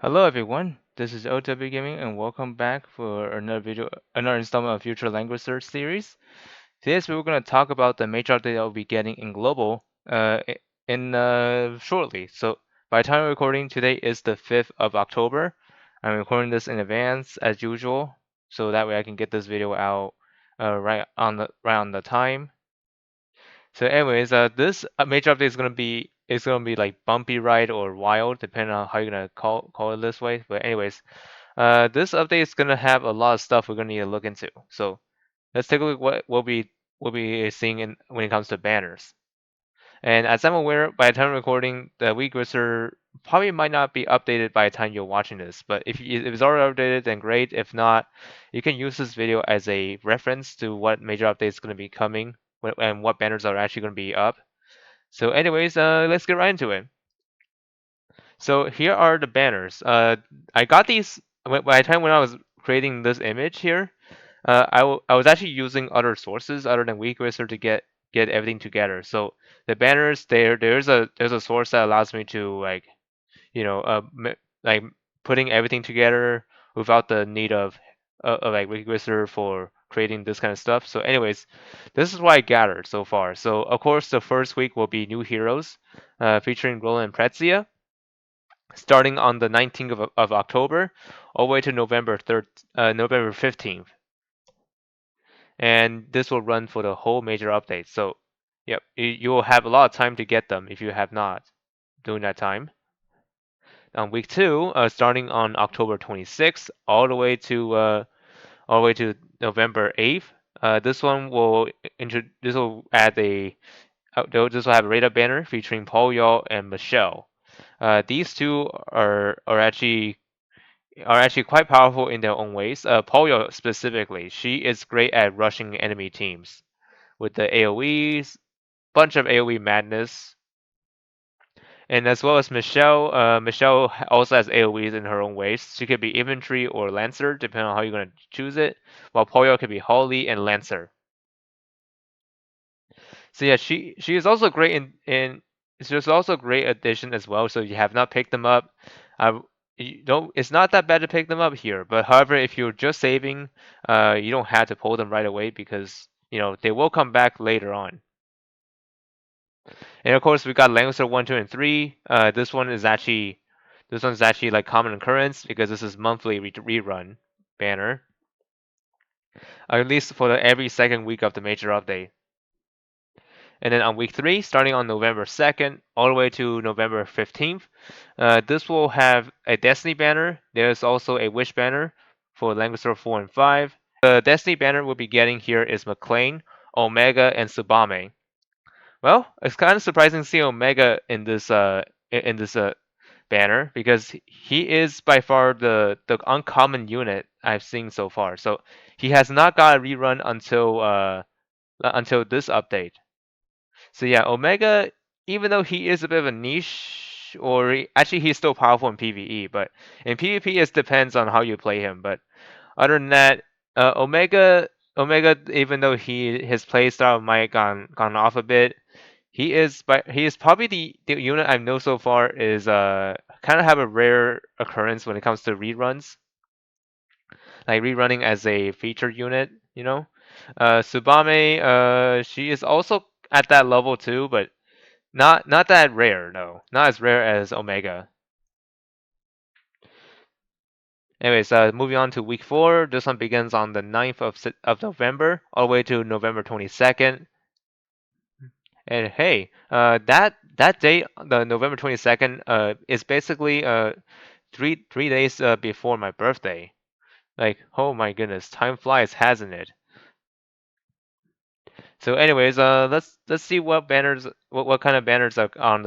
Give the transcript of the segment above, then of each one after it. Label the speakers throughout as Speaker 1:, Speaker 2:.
Speaker 1: Hello everyone, this is OW Gaming and welcome back for another installment of Future Language Search series. Today we're going to talk about the major update that we'll be getting in global shortly. So by the time we're recording, today is the 5th of October. I'm recording this in advance as usual, so that way I can get this video out right on the time. So anyways, this major update is gonna be like bumpy ride or wild, depending on how you're gonna call it this way. But anyways, this update is gonna have a lot of stuff we're gonna need to look into. So let's take a look what we'll be seeing when it comes to banners. And as I'm aware, by the time of recording, the weak wizard probably might not be updated by the time you're watching this. But if it's already updated, then great. If not, you can use this video as a reference to what major updates is going to be coming and what banners are actually going to be up. So anyways, let's get right into it. So here are the banners. I got these by the time when I was creating this image here. I was actually using other sources other than Weakwizard to get everything together. So the banners there's a source that allows me to like like putting everything together without the need of like Weakwizard for creating this kind of stuff. So anyways, this is what I gathered so far. So of course the first week will be new heroes, featuring Roland Precia, starting on the 19th of October, all the way to November 15th. And this will run for the whole major update. So, yep, you will have a lot of time to get them if you have not during that time. On week two, starting on October 26th, all the way to November 8th. This one will this will add this will have a radar banner featuring Paul Yao and Michelle. These two are actually quite powerful in their own ways. Paul Yao specifically, she is great at rushing enemy teams with the AoEs, bunch of AoE madness, and as well as Michelle. Michelle also has AoEs in her own ways. She could be infantry or lancer, depending on how you're gonna choose it. While Poyo could be Holly and lancer. So yeah, she is also great in. She's also a great addition as well. So if you have not picked them up, you don't. It's not that bad to pick them up here. But however, if you're just saving, you don't have to pull them right away because they will come back later on. And of course, we got Langrisser 1, 2, and 3. This one's actually like common occurrence because this is monthly rerun banner, at least for every second week of the major update. And then on week 3, starting on November 2nd, all the way to November 15th, this will have a Destiny banner. There's also a Wish banner for Langrisser 4 and 5. The Destiny banner we'll be getting here is McLean, Omega, and Tsubame. Well, it's kind of surprising to see Omega in this banner because he is by far the uncommon unit I've seen so far. So he has not got a rerun until this update. So yeah, Omega, even though he is a bit of a niche, actually he's still powerful in PvE, but in PvP it depends on how you play him. But other than that, Omega, even though his play style might gone off a bit, he is probably the unit I know so far is kind of have a rare occurrence when it comes to reruns, like rerunning as a featured unit. Tsubame, she is also at that level too, but not that rare. No, not as rare as Omega. Anyways, moving on to week 4. This one begins on the 9th of November, all the way to November 22nd. And hey, that date, the November 22nd, is basically three days before my birthday. Like, oh my goodness, time flies, hasn't it? So, anyways, let's see what kind of banners are on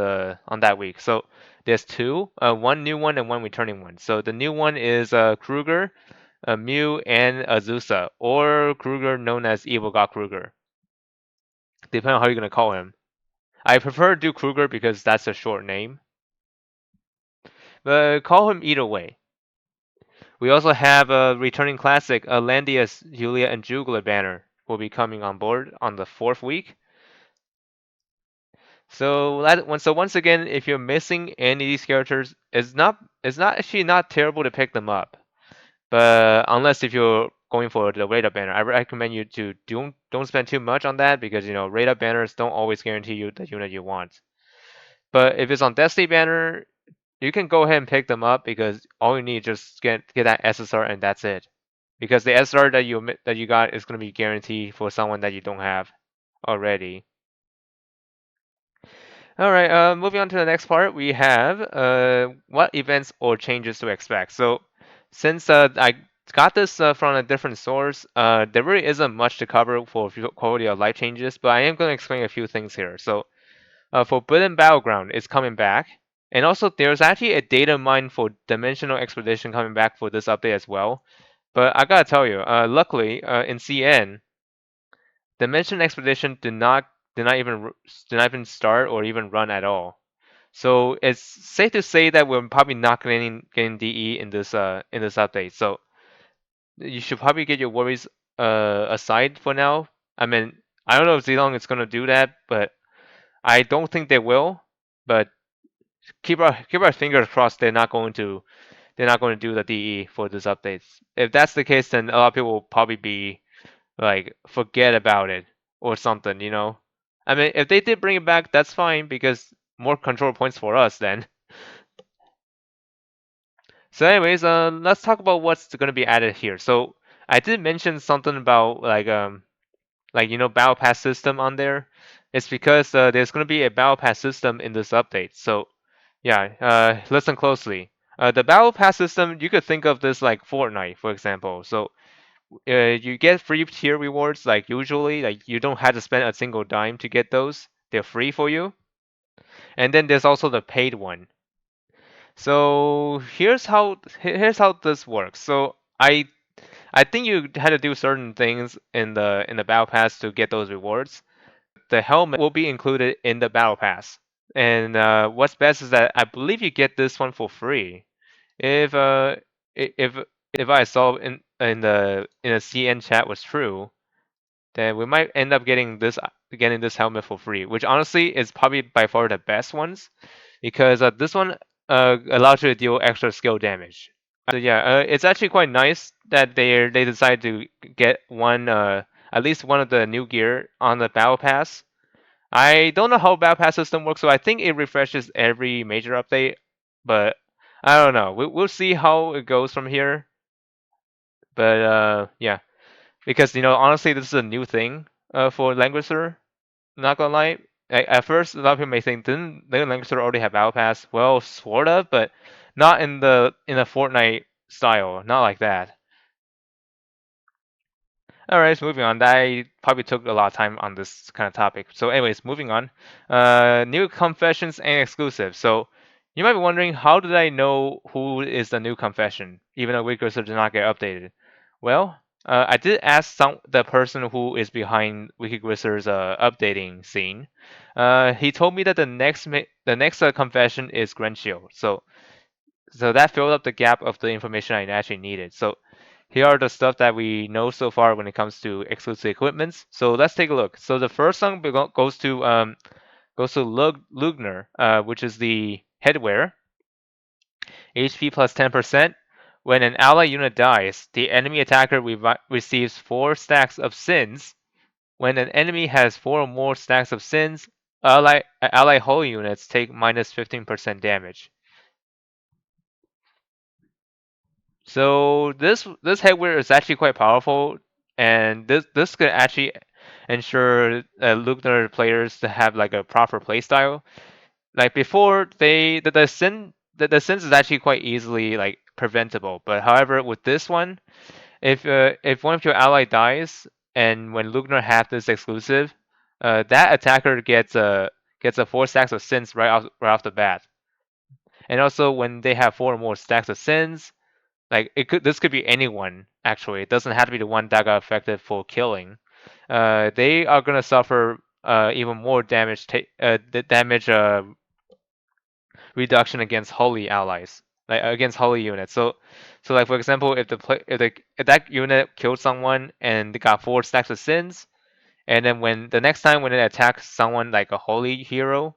Speaker 1: that week. So there's two, one new one and one returning one. So the new one is Kruger, Mew, and Azusa, or Kruger known as Evil God Kruger, depending on how you're gonna call him. I prefer to do Kruger because that's a short name, but call him either way. We also have a returning classic, Landius, Julia, and Jugler banner will be coming on board on the 4th week. So once again, if you're missing any of these characters, it's not actually not terrible to pick them up. But unless if you're going for the rate up banner, I recommend you to don't spend too much on that because rate up banners don't always guarantee you the unit you want. But if it's on Destiny banner, you can go ahead and pick them up because all you need is just get that SSR and that's it. Because the SSR that you got is going to be guaranteed for someone that you don't have already. All right, moving on to the next part, we have what events or changes to expect. So, since I got this from a different source, there really isn't much to cover for quality of life changes, but I am going to explain a few things here. So, Forbidden Battleground is coming back, and also there's actually a data mine for Dimensional Expedition coming back for this update as well. But I gotta tell you, luckily in CN, Dimension Expedition did not even start or even run at all. So it's safe to say that we're probably not getting DE in this update. So you should probably get your worries aside for now. I mean, I don't know if Zilong is gonna do that, but I don't think they will. But keep our fingers crossed they're not going to do the DE for this update. If that's the case, then a lot of people will probably be like forget about it or something. I mean, if they did bring it back, that's fine because more control points for us then. So, anyways, let's talk about what's going to be added here. So, I did mention something about battle pass system on there. It's because there's going to be a battle pass system in this update. So, yeah, listen closely. The battle pass system, you could think of this like Fortnite, for example. So, you get free tier rewards like usually, like you don't have to spend a single dime to get those. They're free for you. And then there's also the paid one. So here's how this works. So I think you had to do certain things in the battle pass to get those rewards. The helmet will be included in the battle pass. And what's best is that I believe you get this one for free. If if I saw in the CN chat was true, then we might end up getting this helmet for free, which honestly is probably by far the best ones, because this one allows you to deal extra skill damage. So yeah, it's actually quite nice that they decided to get one at least one of the new gear on the battle pass. I don't know how battle pass system works, so I think it refreshes every major update, but I don't know. We'll see how it goes from here. But yeah, because honestly, this is a new thing for Langrisser. Not gonna lie. At first, a lot of people may think, didn't Langrisser already have battle pass? Well, sort of, but not in the Fortnite style. Not like that. Alright, so moving on. I probably took a lot of time on this kind of topic. So, anyways, moving on. New confessions and exclusives. So, you might be wondering, how did I know who is the new confession, even though Wikigrisser did not get updated? Well, I did ask the person who is behind Wikigrisser's updating scene. He told me that the next confession is Grenchill. So that filled up the gap of the information I actually needed. So here are the stuff that we know so far when it comes to exclusive equipments. So let's take a look. So the first one goes to Lugner, which is the headwear. HP plus 10%. When an ally unit dies, the enemy attacker receives 4 stacks of sins. When an enemy has 4 or more stacks of sins, ally holy units take minus 15% damage. So this headwear is actually quite powerful, and this could actually ensure Lugner players to have like a proper playstyle. Like before, the sins is actually quite easily like preventable. But however, with this one, if one of your ally dies, and when Lugner have this exclusive, that attacker gets a 4 stacks of sins right off the bat. And also when they have 4 or more stacks of sins, like this could be anyone actually. It doesn't have to be the one that got affected for killing. They are gonna suffer even more the damage reduction against holy allies, like against holy units. So like for example, if that unit killed someone and they got 4 stacks of sins, and then when the next time when it attacks someone like a holy hero,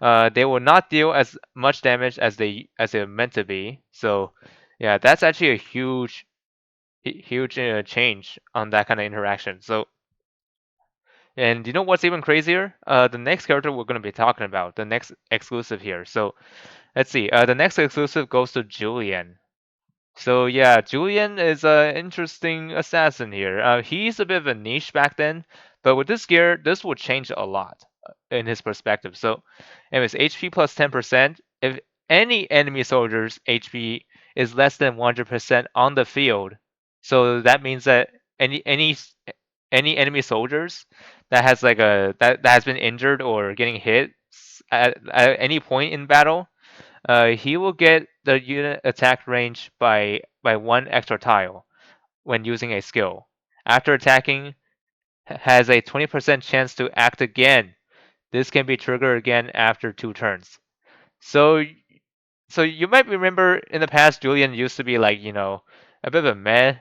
Speaker 1: they will not deal as much damage as they're meant to be. So yeah, that's actually a huge change on that kind of interaction. So and you know what's even crazier? The next character we're going to be talking about, the next exclusive here. So let's see. The next exclusive goes to Julian. So yeah, Julian is an interesting assassin here. He's a bit of a niche back then, but with this gear, this will change a lot in his perspective. So, anyways, HP plus 10%. If any enemy soldier's HP is less than 100% on the field, so that means that any enemy soldiers that has like that has been injured or getting hit at any point in battle, he will get the unit attack range by one extra tile when using a skill. After attacking, has a 20% chance to act again. This can be triggered again after 2 turns. So, so you might remember in the past, Julian used to be like a bit of a meh,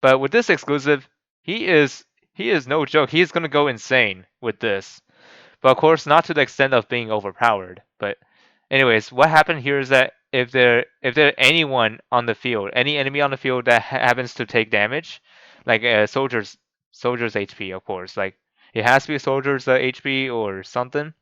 Speaker 1: but with this exclusive, he is he is no joke. He's gonna go insane with this. But of course, not to the extent of being overpowered. But anyways, what happened here is that if there anyone on the field, any enemy on the field that happens to take damage, like soldiers HP, of course, like it has to be soldiers HP or something.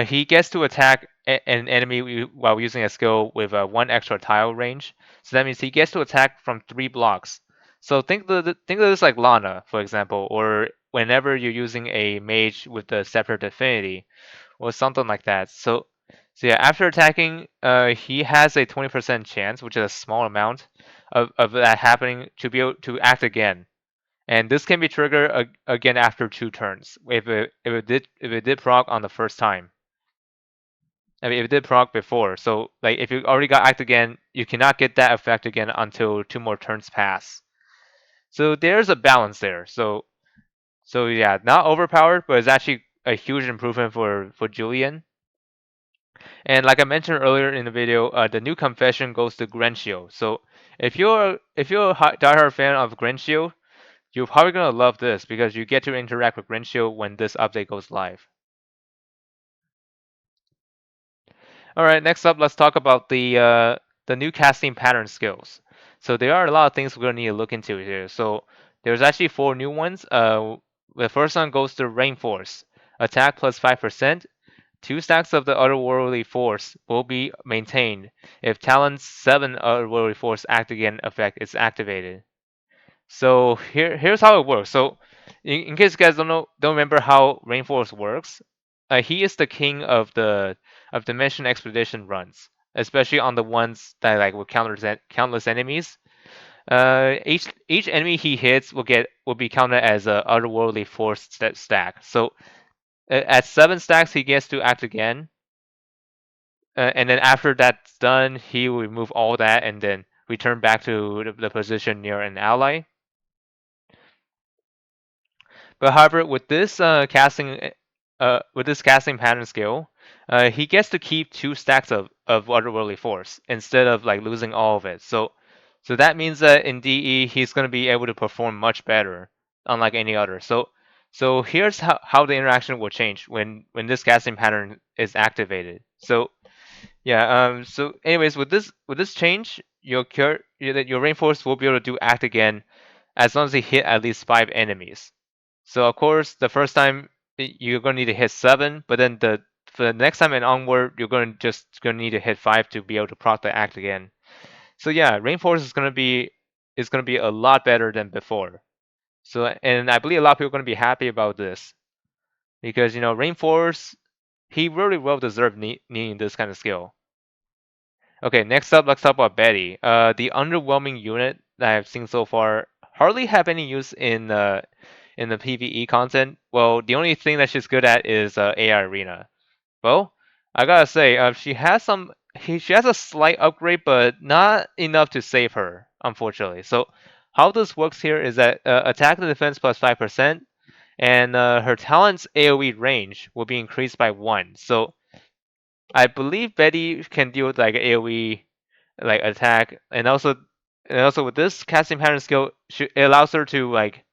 Speaker 1: He gets to attack an enemy while using a skill with one extra tile range. So that means he gets to attack from 3 blocks. So think of this like Lana, for example, or whenever you're using a mage with the separate affinity, or something like that. So yeah, after attacking, he has a 20% chance, which is a small amount, of that happening to be able to act again. And this can be triggered again after 2 turns if it did proc on the first time. I mean, if it did proc before. So like if you already got act again, you cannot get that effect again until 2 more turns pass. So there's a balance there. So yeah, not overpowered, but it's actually a huge improvement for Julian. And like I mentioned earlier in the video, the new confession goes to Grencio. So if you're a diehard fan of Grencio, you're probably gonna love this because you get to interact with Grencio when this update goes live. All right, next up, let's talk about the new casting pattern skills. So there are a lot of things we're gonna need to look into here. So there's actually 4 new ones. The first one goes to Rainforce, attack plus 5%. 2 stacks of the otherworldly force will be maintained if Talon's 7 otherworldly force act again effect is activated. So here's how it works. So in case you guys don't remember how Rainforest works, he is the king of Dimension Expedition runs, especially on the ones that like will countless enemies. Each enemy he hits will be counted as a otherworldly force stack. So at 7 stacks he gets to act again, and then after that's done, he will remove all that and then return back to the position near an ally. But however, with this casting pattern skill, he gets to keep 2 stacks of otherworldly force instead of like losing all of it. So that means that in DE he's going to be able to perform much better, unlike any other. So here's how the interaction will change when this casting pattern is activated. So yeah, so anyways, with this change, your reinforce will be able to do act again as long as he hit at least 5 enemies. So of course, the first time you're gonna need to hit 7, but then for the next time and onward, you're gonna need to hit 5 to be able to proc the act again. So yeah, Rainforest is gonna be a lot better than before. So and I believe a lot of people are gonna be happy about this because Rainforest he really well deserved needing this kind of skill. Okay, next up, let's talk about Betty. The underwhelming unit that I've seen so far hardly have any use in the PvE content. Well, the only thing that she's good at is AI Arena. Well, I gotta say, she has a slight upgrade, but not enough to save her, unfortunately. So how this works here is that attack and defense plus 5%, and her talent's AoE range will be increased by 1. So I believe Betty can deal with like AoE like attack, and also with this casting pattern skill, it allows her to like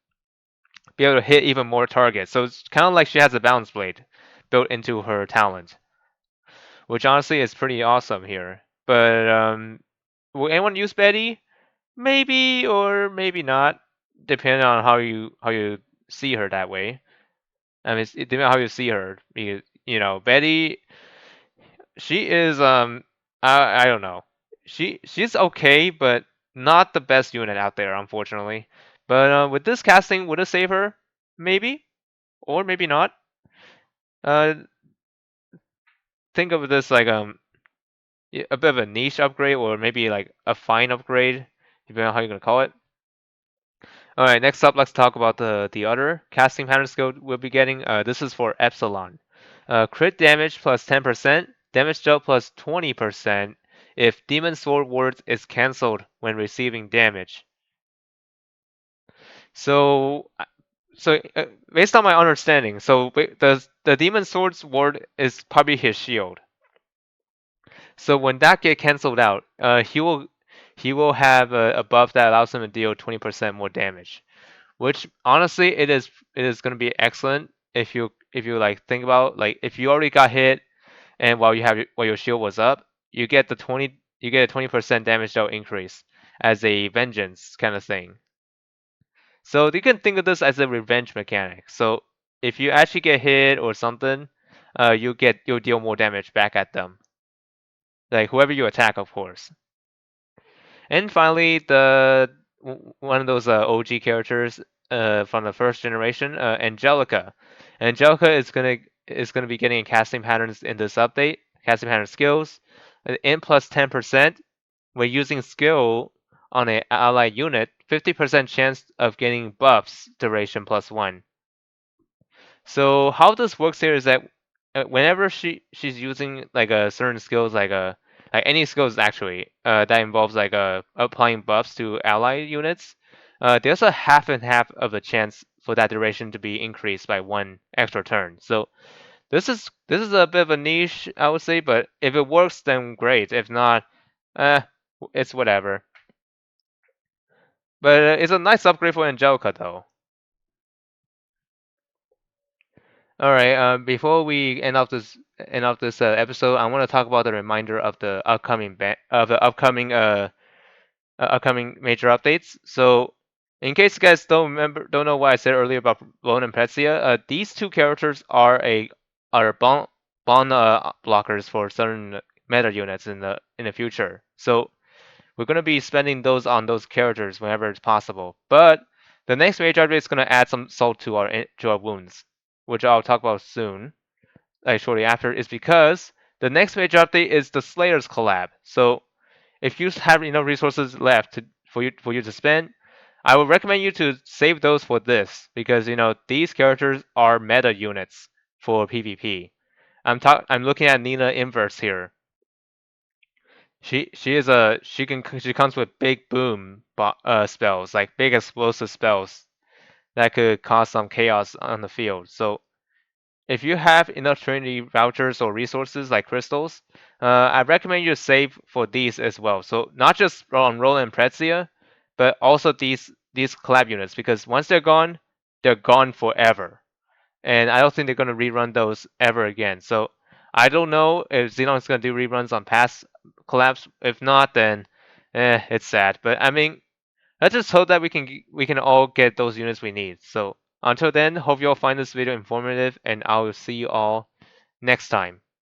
Speaker 1: be able to hit even more targets. So it's kind of like she has a balance blade, built into her talent, which honestly is pretty awesome here. But will anyone use Betty? Maybe or maybe not, depending on how you see her that way. I mean, it depends on how you see her. Because, Betty, she is I don't know. She's okay, but not the best unit out there, unfortunately. But with this casting, would it save her? Maybe or maybe not. Uh, think of this like a bit of a niche upgrade or maybe like a fine upgrade, depending on how you're gonna call it. All right, next up, let's talk about the other casting pattern skill we'll be getting. This is for Epsilon. Crit damage plus 10%, damage dealt plus 20% if Demon Sword Ward is cancelled when receiving damage. So, based on my understanding, the Demon Sword's ward is probably his shield. So when that get cancelled out, he will have a buff that allows him to deal 20% more damage. Which honestly, it is going to be excellent if you like think about like if you already got hit and while your shield was up, you get a 20% damage dealt increase as a vengeance kind of thing. So you can think of this as a revenge mechanic. So if you actually get hit or something, you'll deal more damage back at them, like whoever you attack, of course. And finally, one of those OG characters from the first generation, Angelica. Angelica is gonna be getting casting patterns in this update. Casting pattern skills, in plus 10% when using skill on an allied unit. 50% chance of getting buffs duration plus one. So how this works here is that whenever she's using like a certain skills like any skills actually that involves like applying buffs to ally units, there's a half and half of the chance for that duration to be increased by one extra turn. So this is a bit of a niche, I would say, but if it works, then great. If not, eh, it's whatever. But it's a nice upgrade for Angelica though. All right. Before we end off this episode, I want to talk about the reminder of the upcoming major updates. So, in case you guys don't know what I said earlier about Roland Precia, these two characters are bond blockers for certain meta units in the future. So we're gonna be spending those on those characters whenever it's possible. But the next major update is gonna add some salt to our wounds, which I'll talk about soon, like shortly after, is because the next major update is the Slayers collab. So if you have enough resources left for you to spend, I would recommend you to save those for this because these characters are meta units for PvP. I'm looking at Nina Inverse here. She comes with big boom spells, like big explosive spells that could cause some chaos on the field. So if you have enough Trinity vouchers or resources like crystals, I recommend you save for these as well. So not just on Roland and Precia, but also these collab units because once they're gone forever, and I don't think they're gonna rerun those ever again. So I don't know if Xenon's gonna do reruns on past collabs. If not, then it's sad. But I mean, let's just hope that we can all get those units we need. So until then, hope you all find this video informative, and I will see you all next time.